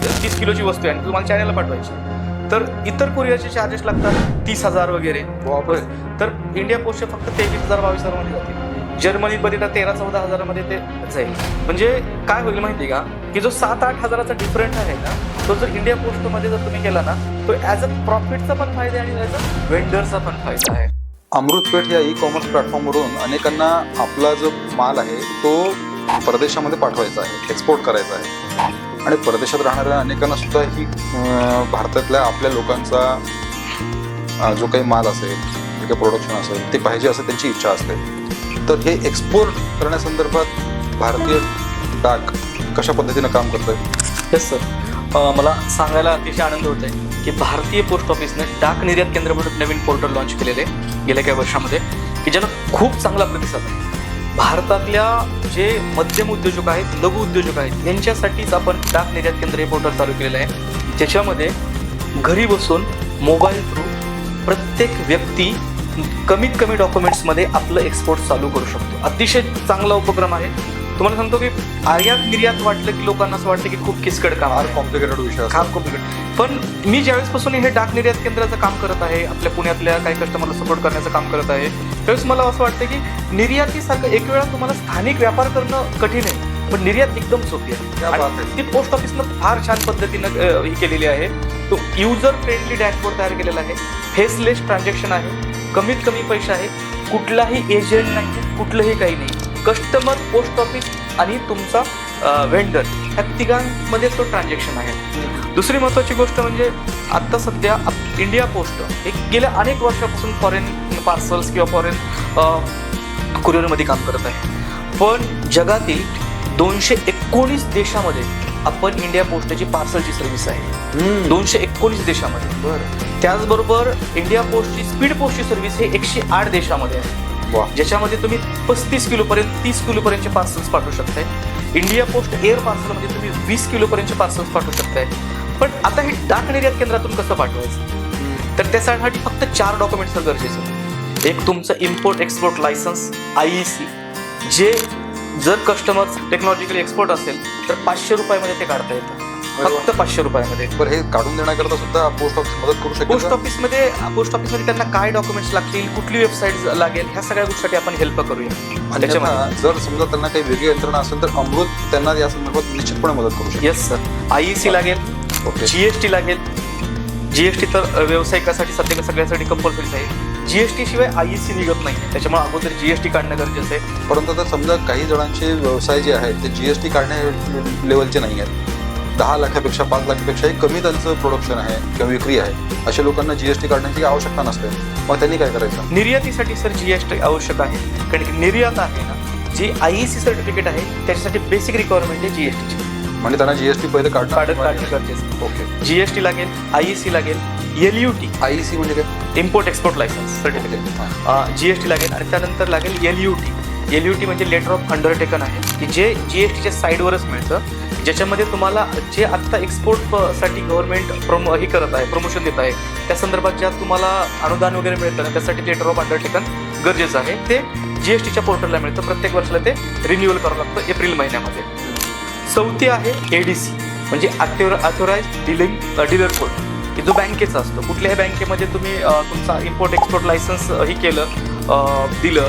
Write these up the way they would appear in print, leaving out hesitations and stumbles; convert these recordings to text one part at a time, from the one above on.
30 किलोची वस्तू आहे आणि तुम्हाला चायनाला पाठवायची, तर इतर कुरिअरचे चार्जेस लागतात 30,000 वगैरे. तर इंडिया पोस्टचे फक्त 23,000-22,000 मध्ये जातील. जर्मनीमध्ये तर 13-14 मध्ये ते जाईल. म्हणजे काय होईल माहिती का, की जो 7-8 हजाराचा डिफरंट आहे ना, तो जर इंडिया पोस्टमध्ये जर तुम्ही केला ना, तो ॲज अ प्रॉफिटचा पण फायदा आहे आणि ॲज अ व्हेंडरचा पण फायदा आहे. अमृतपेठ या ई कॉमर्स प्लॅटफॉर्मवरून अनेकांना आपला जो माल आहे तो परदेशामध्ये पाठवायचा आहे, एक्सपोर्ट करायचा आहे. आणि परदेशात राहणाऱ्या अनेकांना सुद्धा ही भारतातल्या आपल्या लोकांचा जो काही माल असेल, जे काही प्रोडक्शन असेल ते पाहिजे असं त्यांची इच्छा असते. तर हे एक्सपोर्ट करण्यासंदर्भात भारतीय डाक कशा पद्धतीनं काम करतं? येस सर, मला सांगायला अतिशय आनंद होत आहे की भारतीय पोस्ट ऑफिसने डाक निर्यात केंद्र म्हणून नवीन पोर्टल लॉन्च केलेले गेल्या काही वर्षामध्ये, की ज्याला खूप चांगला प्रतिसाद आहे. भारतातल्या जे मध्यम उद्योजक आहेत, लघु उद्योजक आहेत, यांच्यासाठीच आपण डाक निर्यात केंद्र हे पोर्टल चालू केलेलं आहे, ज्याच्यामध्ये घरी बसून मोबाईल थ्रू प्रत्येक व्यक्ती कमीत कमी डॉक्युमेंट्समध्ये आपलं एक्सपोर्ट चालू करू शकतो. अतिशय चांगला उपक्रम आहे. तुम्हाला सांगतो की आयात निर्यात वाटलं की लोकांना असं वाटतं की खूप किचकट काम, फार कॉम्प्लिकेटेड विषय, फार कॉम्प्लिकेटेड. पण मी ज्यावेळेसपासून हे डाक निर्यात केंद्राचं काम करत आहे, आपल्या पुण्यातल्या काही कस्टमरला सपोर्ट करण्याचं काम करत आहे, त्यावेळेस मला असं वाटतं की निर्यातीसारखं एक वेळा तुम्हाला स्थानिक व्यापार करणं कठीण आहे, पण निर्यात एकदम सोपी आहे. आणि ती पोस्ट ऑफिसनं फार छान पद्धतीनं ही केलेली आहे. तो युजर फ्रेंडली डॅशबोर्ड तयार केलेला आहे. फेसलेस ट्रान्झॅक्शन आहे, कमीत कमी पैसे आहे, कुठलाही एजंट नाही, कुठलंही काही नाही. कस्टमर, पोस्ट ऑफिस आणि तुमचा व्हेंडर ह्या तिघांमध्ये तो ट्रान्झॅक्शन आहे. दुसरी महत्त्वाची गोष्ट म्हणजे आत्ता सध्या इंडिया पोस्ट हे गेल्या अनेक वर्षापासून फॉरेन पार्सल्स किंवा फॉरेन कुरिअरमध्ये काम करत आहे. पण जगातील 219 देशामध्ये आपण इंडिया पोस्टची पार्सलची सर्व्हिस आहे. 219 देशामध्ये. बरं. त्याचबरोबर इंडिया पोस्टची स्पीड पोस्टची सर्व्हिस हे 108 देशामध्ये आहे, ज्याच्यामध्ये तुम्ही 35 किलोपर्यंत 30 किलोपर्यंतचे पार्सल्स पाठवू शकताय. इंडिया पोस्ट एअर पार्सलमध्ये तुम्ही 20 किलोपर्यंतचे पार्सल्स पाठवू शकताय. पण आता हे डाक निर्यात केंद्रातून कसं पाठवायचं, तर त्यासाठी फक्त 4 डॉक्युमेंट्स गरजेचं आहे. एक तुमचं इम्पोर्ट एक्सपोर्ट लायसन्स IEC, जे जर कस्टमर टेक्नॉलॉजिकली एक्सपोर्ट असेल तर 500 रुपयामध्ये ते काढता येतं, फक्त 500 रुपयामध्ये. बरं, हे काढून देण्याकरता सुद्धा पोस्ट ऑफिस मदत करू शकतो? पोस्ट ऑफिसमध्ये त्यांना काय डॉक्युमेंट्स लागतील, कुठली वेबसाईट लागेल, ह्या सगळ्या गोष्टीसाठी आपण हेल्प करूया. त्याच्यामध्ये जर समजा त्यांना काही वेगळी यंत्रणा असेल तर अमृत त्यांना या संदर्भात निश्चितपणे मदत करू शकतो. येस सर, IEC लागेल, GST लागेल. GST तर व्यावसायिकासाठी सध्या सगळ्यासाठी कंपल्सरीच आहे. GST शिवाय IEC निघत नाही, त्याच्यामुळे अगोदर GST काढणं गरजेचं आहे. परंतु आता समजा काही जणांचे व्यवसाय जे आहेत ते GST काढण्या लेवलचे नाही आहेत, 10 लाखापेक्षा 5 लाखापेक्षाही कमी त्यांचं प्रोडक्शन आहे किंवा विक्री आहे, अशा लोकांना GST काढण्याची आवश्यकता नसते. मग त्यांनी काय करायचं? निर्यातीसाठी सर GST आवश्यक आहे, कारण की निर्यात आहे ना, जी IEC सर्टिफिकेट आहे त्याच्यासाठी बेसिक रिक्वायरमेंट आहे GSTची. म्हणजे त्यांना GST पहिले काढणं गरजेचं. ओके. GST लागेल, IEC लागेल, LUT IEC म्हणजे काय? Import export licence certificate, GST लागेल आणि त्यानंतर लागेल LUT म्हणजे लेटर ऑफ अंडरटेकन आहे, की जे GSTच्या साईडवरच मिळतं, ज्याच्यामध्ये तुम्हाला जे आत्ता एक्सपोर्टसाठी गव्हर्नमेंट हे करत आहे, प्रमोशन देत आहे, त्या संदर्भात ज्या तुम्हाला अनुदान वगैरे मिळतं ना, त्यासाठी लेटर ऑफ अंडरटेकन गरजेचं आहे. ते GSTच्या पोर्टलला मिळतं. प्रत्येक वर्षाला ते रिन्युअल करावं लागतं एप्रिल महिन्यामध्ये. चौथी आहे ADC म्हणजे ऑथोराइज डीलर कोड, की जो बँकेचा असतो. कुठल्याही बँकेमध्ये तुम्ही तुमचा इम्पोर्ट एक्सपोर्ट लायसन्स ही केलं, दिलं,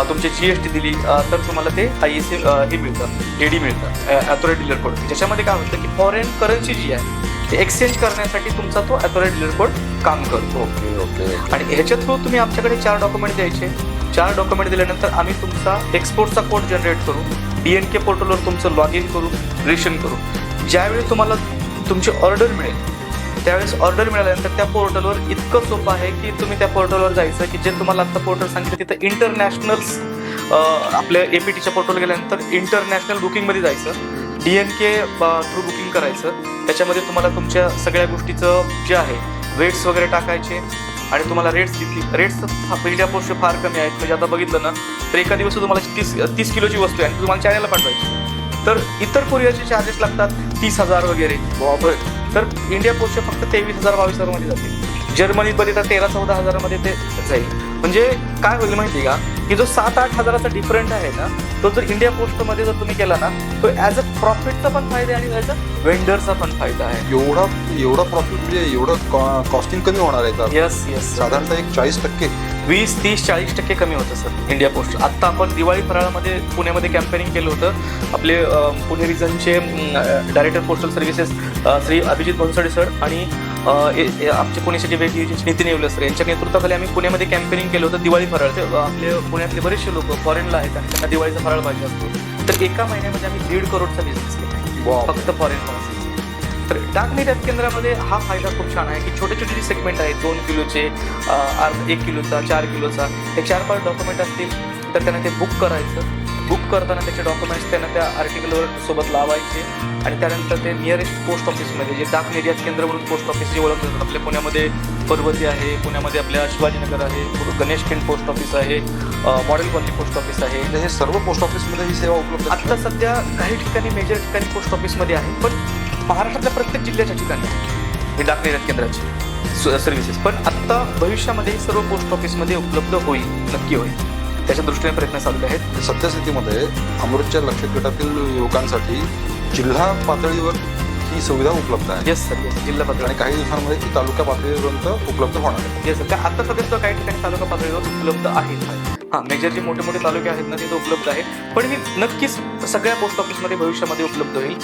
तुमची GST दिली, तर तुम्हाला ते IEC हे मिळतं, AD मिळतं, ऑथोराइज डीलर कोड. त्याच्यामध्ये काय होतं की फॉरेन करन्सी जी आहे ते एक्सचेंज करण्यासाठी तुमचा तो ऑथोराइज डीलर कोड काम करतो. ओके. आणि ह्याच्या थ्रू तुम्ही आमच्याकडे 4 डॉक्युमेंट द्यायचे. 4 डॉक्युमेंट दिल्यानंतर आम्ही तुमचा एक्सपोर्टचा कोड जनरेट करू, DNK पोर्टलवर तुमचं लॉग इन करू, रजिस्ट्रेशन करू. ज्यावेळी तुम्हाला तुमची ऑर्डर मिळेल त्यावेळेस ऑर्डर मिळाल्यानंतर त्या पोर्टलवर इतकं सोपं आहे की तुम्ही त्या पोर्टलवर जायचं, की जे तुम्हाला आता पोर्टल सांगितलं तिथं इंटरनॅशनल्स, आपल्या APTच्या पोर्टल गेल्यानंतर इंटरनॅशनल बुकिंगमध्ये जायचं, DNK थ्रू बुकिंग करायचं. त्याच्यामध्ये तुम्हाला तुमच्या सगळ्या गोष्टीचं जे आहे वेट्स वगैरे टाकायचे आणि तुम्हाला रेट्स इंडिया पोस्ट फार कमी आहेत. म्हणजे आता बघितलं ना तर एका दिवस तुम्हाला 30 किलोची वस्तू आहे आणि तुम्हाला चायनाला पाठवायची, तर इतर कुरिअरचे चार्जेस लागतात 30,000 वगैरे. तर इंडिया पोस्टचे फक्त 23,000-22,000 मध्ये जातील. जर्मनीमध्ये तर 13-14 मध्ये ते जाईल. म्हणजे काय होईल माहिती का, की जो 7-8 हजाराचा डिफरंट आहे ना, तो जर इंडिया पोस्टमध्ये जर तुम्ही केला ना, तो ॲज अ प्रॉफिटचा पण फायदा आहे आणि ॲज अ वेंडरचा पण फायदा आहे. एवढा प्रॉफिट म्हणजे एवढं कॉस्टिंग कमी होणार आहे का? येस साधारणतः एक 40%. 20, 30, 40% कमी होतं सर इंडिया पोस्ट. आत्ता आपण दिवाळी फराळामध्ये पुण्यामध्ये कॅम्पेनिंग केलं होतं. आपले पुणे रिजनचे director postal services Shri Abhijit Bansode sir आणि आमचे पुणे सिटी वेग नितीन येवले सर यांच्या नेतृत्वाखाली आम्ही पुण्यामध्ये कॅम्पेनिंग केलं होतं दिवाळी फराळ. आपले पुण्यातले बरेचसे लोक फॉरेनला आहेत आणि त्यांना दिवाळीचा फराळ पाहिजे असतो. तर एका महिन्यामध्ये आम्ही 1.5 करोडचा बिझनेस केला Wow. फक्त फॉरेन माणसाचा. तर डाक निर्यात केंद्रामध्ये हा फायदा खूप छान आहे की छोटे छोटे जे सेगमेंट आहेत 2 किलोचे 1 किलोचा 4 किलोचा हे 4-5 डॉक्युमेंट असतील तर त्यांना ते बुक करायचं. बुक करताना त्याचे डॉक्युमेंट्स त्यांना त्या आर्टिकलवर सोबत लावायचे आणि त्यानंतर ते नियरेस्ट पोस्ट ऑफिसमध्ये जे डाक निर्यात केंद्र म्हणून पोस्ट ऑफिस जे ओळखलं जातात. आपल्या पुण्यामध्ये पर्वती आहे, पुण्यामध्ये आपल्या शिवाजीनगर आहे, गणेश खिंड पोस्ट ऑफिस आहे, मॉडेल कॉलनी पोस्ट ऑफिस आहे. म्हणजे हे सर्व पोस्ट ऑफिसमध्ये ही सेवा उपलब्ध आहे? आत्ता सध्या काही ठिकाणी मेजर ठिकाणी पोस्ट ऑफिसमध्ये आहे, पण महाराष्ट्रातल्या प्रत्येक जिल्ह्याच्या ठिकाणी हे डाक निर्यात केंद्राची सर्व्हिसेस. पण आत्ता भविष्यामध्ये हे सर्व पोस्ट ऑफिसमध्ये उपलब्ध होईल, नक्की होईल. त्याच्या दृष्टीने प्रयत्न चालू आहेत. सद्यस्थितीमध्ये अमृतच्या लक्षित गटातील युवकांसाठी जिल्हा पातळीवर ही सुविधा उपलब्ध आहे. Yes sir, yes. जिल्हा पातळी आणि काही दिवसांमध्ये ती तालुका पातळीपर्यंत उपलब्ध होणार आहे. Yes sir. आता सध्या काही ठिकाणी तालुका पातळीवर उपलब्ध आहेत. हां, मेजर जे मोठे मोठे तालुके आहेत ना तिथे उपलब्ध आहे. पण ही नक्कीच सगळ्या पोस्ट ऑफिसमध्ये भविष्यामध्ये उपलब्ध होईल.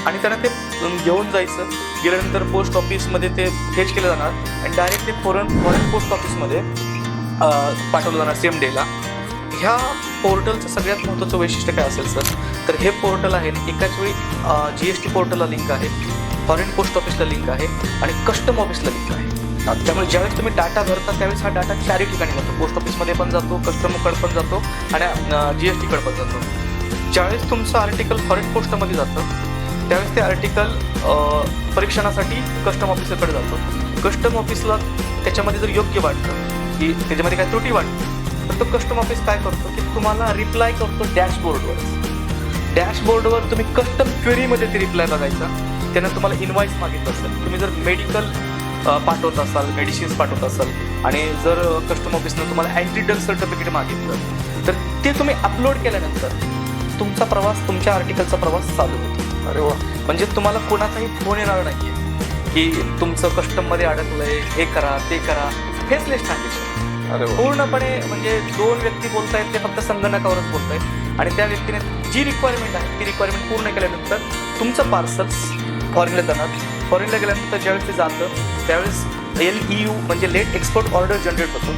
आणि त्यांना ते घेऊन जायचं. गेल्यानंतर पोस्ट ऑफिसमध्ये ते फेच केलं जाणार आणि डायरेक्ट ते फॉरेन पोस्ट ऑफिसमध्ये पाठवलं जाणार सेम डेला. ह्या पोर्टलचं सगळ्यात महत्त्वाचं वैशिष्ट्य काय असेल सर, तर हे पोर्टल आहे एकाच वेळी GST पोर्टलला लिंक आहे, फॉरेन पोस्ट ऑफिसला लिंक आहे आणि कस्टम ऑफिसला लिंक आहे. त्यामुळे ज्यावेळेस तुम्ही डाटा भरता त्यावेळेस हा डाटा 4 ठिकाणी जातो. पोस्ट ऑफिसमध्ये पण जातो, कस्टमकडे पण जातो आणि GSTकडे पण जातो. ज्यावेळेस तुमचं आर्टिकल फॉरेन पोस्टमध्ये जातं त्यावेळेस ते आर्टिकल परीक्षणासाठी कस्टम ऑफिसरकडे जातो. कस्टम ऑफिसला त्याच्यामध्ये जर योग्य वाटतं की त्याच्यामध्ये काय त्रुटी वाटतं तर तो कस्टम ऑफिस काय करतो की तुम्हाला रिप्लाय करतो डॅशबोर्डवर. डॅशबोर्डवर तुम्ही कस्टम क्वेरीमध्ये ते रिप्लाय बघायचा. त्यानं तुम्हाला इनवाईस मागितलं असेल, तुम्ही जर मेडिकल पाठवत असाल, मेडिसिन्स पाठवत असाल आणि जर कस्टम ऑफिसनं तुम्हाला अँटीडल सर्टिफिकेट मागितलं तर ते तुम्ही अपलोड केल्यानंतर तुमचा प्रवास, तुमच्या आर्टिकलचा प्रवास चालू होतो. अरे वा. म्हणजे तुम्हाला कोणाचाही फोन येणार नाही आहे की तुमचं कस्टममध्ये अडकलंय, हे करा ते करा. Faceless transaction. अरे वा. पूर्णपणे म्हणजे 2 व्यक्ती बोलतायत ते फक्त संगणकावरच बोलतायत आणि त्या व्यक्तीने जी रिक्वायरमेंट आहे ती रिक्वायरमेंट पूर्ण केल्यानंतर तुमचं पार्सल फॉरेनला जाणार. फॉरेनला गेल्यानंतर ज्यावेळेस ते जातं त्यावेळेस LEU म्हणजे लेट एक्सपोर्ट ऑर्डर जनरेट होतो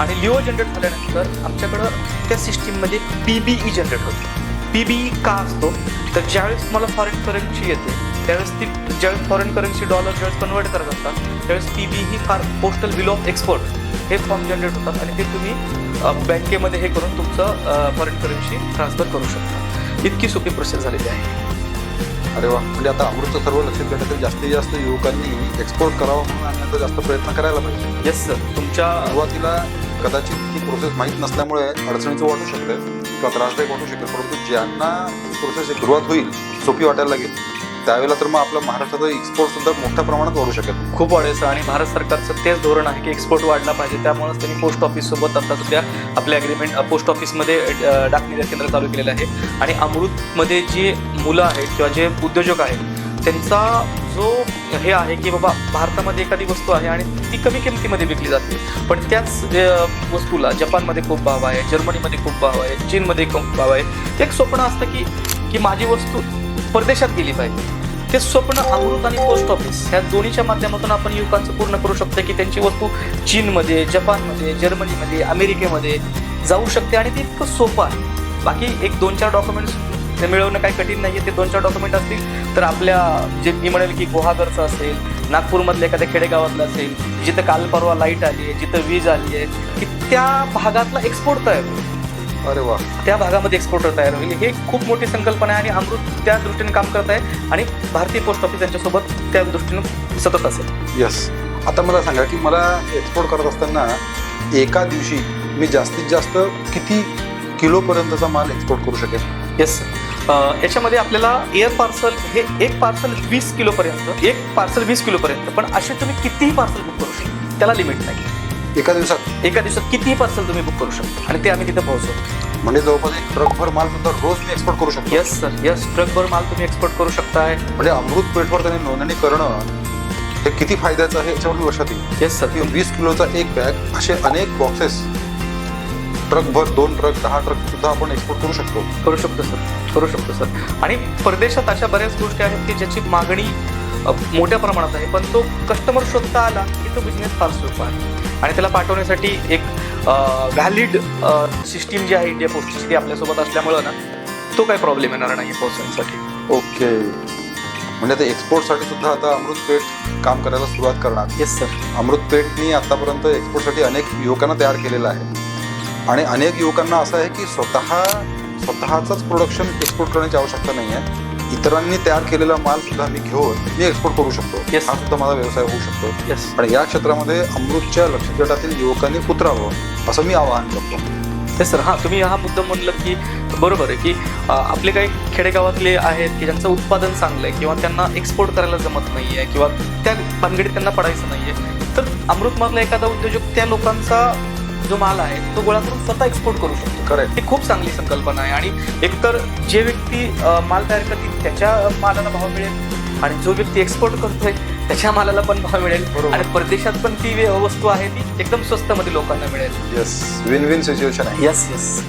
आणि लिओ जनरेट झाल्यानंतर आमच्याकडं त्या सिस्टीममध्ये PBE जनरेट होतो. PBE का असतो तर ज्यावेळेस तुम्हाला फॉरेन करन्सी येते त्यावेळेस ती ज्यावेळेस फॉरेन करन्सी डॉलर ज्यावेळेस कन्वर्ट करत असतात त्यावेळेस PBE postal bill of export हे फॉर्म जनरेट होतात आणि ते तुम्ही बँकेमध्ये हे करून तुमचं फॉरेन करन्सी ट्रान्सफर करू शकता. इतकी सोपी प्रोसेस झालेली आहे. अरे वा. म्हणजे आता अमृतचं सर्व लक्षात गटातील जास्तीत जास्त युवकांनी एक्सपोर्ट करावं म्हणून आणण्याचा जास्त प्रयत्न करायला पाहिजे. Yes sir. तुमच्या सुरुवातीला कदाचित ही प्रोसेस माहीत नसल्यामुळे अडचणीचं वाटू शकते किंवा त्रासदायक वाटू शकेल, परंतु ज्यांना ही प्रोसेस सुरुवात होईल, सोपी वाटायला लागेल त्यावेळेला तर मग आपला महाराष्ट्राचा एक्सपोर्ट सुद्धा मोठ्या प्रमाणात वाढू शकेल. खूप वाढेल आणि भारत सरकारचं तेच धोरण आहे की एक्सपोर्ट वाढला पाहिजे. त्यामुळेच त्यांनी पोस्ट ऑफिससोबत आता सध्या आपल्या ॲग्रीमेंट पोस्ट ऑफिसमध्ये डाक निर्यात केंद्र चालू केलेलं आहे. आणि अमृतमध्ये जे मुलं आहेत किंवा जे उद्योजक आहेत त्यांचा जो हे आहे की बाबा भारतामध्ये एखादी वस्तू आहे आणि ती कमी किमतीमध्ये विकली जाते पण त्याच वस्तूला जपानमध्ये खूप भाव आहे, जर्मनीमध्ये खूप भाव आहे, चीनमध्ये खूप भाव आहे. एक स्वप्न असतं की माझी वस्तू परदेशात गेली पाहिजे. ते स्वप्न अमृत आणि पोस्ट ऑफिस ह्या दोन्हीच्या माध्यमातून आपण युवकांचं पूर्ण करू शकतो की त्यांची वस्तू चीनमध्ये, जपानमध्ये, जर्मनीमध्ये, अमेरिकेमध्ये जाऊ शकते आणि ते इतकं सोपं आहे. बाकी एक 2-4 डॉक्युमेंट्स मिळवणं काही कठीण नाही आहे. ते 2-4 डॉक्युमेंट असतील तर आपल्या जे मी म्हणेल की गुहागरचं असेल, नागपूरमधल्या एखाद्या खेडेगावातलं असेल, जिथं काल परवा लाईट आली आहे, जिथं वीज आली आहे की त्या भागातला एक्सपोर्ट तयार होईल. अरे वा. त्या भागामध्ये एक्सपोर्टर तयार होईल. हे खूप मोठी संकल्पना आहे आणि अमृत त्या दृष्टीने काम करत आहे आणि भारतीय पोस्ट ऑफिस यांच्यासोबत त्या दृष्टीने सतत असेल. यस. आता मला सांगा की मला एक्सपोर्ट करत असताना एका दिवशी मी जास्तीत जास्त किती किलोपर्यंतचा माल एक्सपोर्ट करू शकेल? Yes sir. याच्यामध्ये आपल्याला एअर पार्सल हे एक पार्सल 20 किलोपर्यंत, एक पार्सल 20 किलोपर्यंत, पण असे तुम्ही कितीही पार्सल बुक करू शकता, त्याला लिमिट नाही. एका दिवसात एका दिवसात कितीही पार्सल तुम्ही बुक करू शकता आणि ते आम्ही तिथे पोहोचवतो. म्हणजे जवळपास एक ट्रकभर माल सुद्धा रोज मी एक्सपोर्ट करू शकतो. येस सर, येस, ट्रकभर माल तुम्ही एक्सपोर्ट करू शकताय. म्हणजे अमृत पेठवर त्यांनी नोंदणी करणं हे किती फायद्याचं आहे याच्यावर लक्षात येईल. येस सर, की 20 किलोचा एक बॅग असे अनेक बॉक्सेस ट्रकभर 2 ट्रक 10 ट्रक सुद्धा आपण एक्सपोर्ट करू शकतो. करू शकतो सर, करू शकतो सर. आणि परदेशात अशा बऱ्याच गोष्टी आहेत की ज्याची मागणी मोठ्या प्रमाणात आहे, पण तो कस्टमर शोधता आला की तो बिझनेस फार सोपा आहे आणि त्याला पाठवण्यासाठी एक व्हॅलिड सिस्टीम जी आहे इंडिया पोस्टची ती आपल्यासोबत असल्यामुळं ना तो काही प्रॉब्लेम येणार नाही पोहोचण्यासाठी. ओके, म्हणजे आता एक्सपोर्टसाठी सुद्धा आता अमृत पेठ काम करायला सुरुवात करणार. Yes sir. अमृत पेठनी आतापर्यंत एक्सपोर्टसाठी अनेक युवकांना तयार केलेलं आहे आणि अनेक युवकांना असं आहे की स्वतःचाच प्रोडक्शन एक्सपोर्ट करण्याची आवश्यकता नाही आहे. इतरांनी तयार केलेला माल सुद्धा मी घेऊन मी एक्सपोर्ट करू शकतो. Yes. हा सुद्धा माझा व्यवसाय होऊ शकतो. येस. आणि या क्षेत्रामध्ये अमृतच्या लक्ष्य गटातील युवकांनी उतरावं असं मी आवाहन करतो. ते सर, हां, तुम्ही हा मुद्दा म्हणलं की बरोबर आहे की आपले काही खेडेगावातले आहेत की ज्यांचं उत्पादन चांगलं आहे किंवा त्यांना एक्सपोर्ट करायला जमत नाही आहे किंवा त्या भानगडीत त्यांना पडायचं नाही आहे, तर अमृतमधला एखादा उद्योजक त्या लोकांचा जो माल आहे तो गोळा करून स्वतः एक्सपोर्ट करू शकतो. करेक्ट. ही खूप चांगली संकल्पना आहे आणि एकतर जे व्यक्ती माल तयार करतील त्याच्या मालाला भाव मिळेल आणि जो व्यक्ती एक्सपोर्ट करतोय त्याच्या मालाला पण भाव मिळेल. बरोबर. आणि परदेशात पण ती वस्तू आहे ती एकदम स्वस्तमध्ये लोकांना मिळेल. येस, विन विन सिच्युएशन आहे. Yes yes.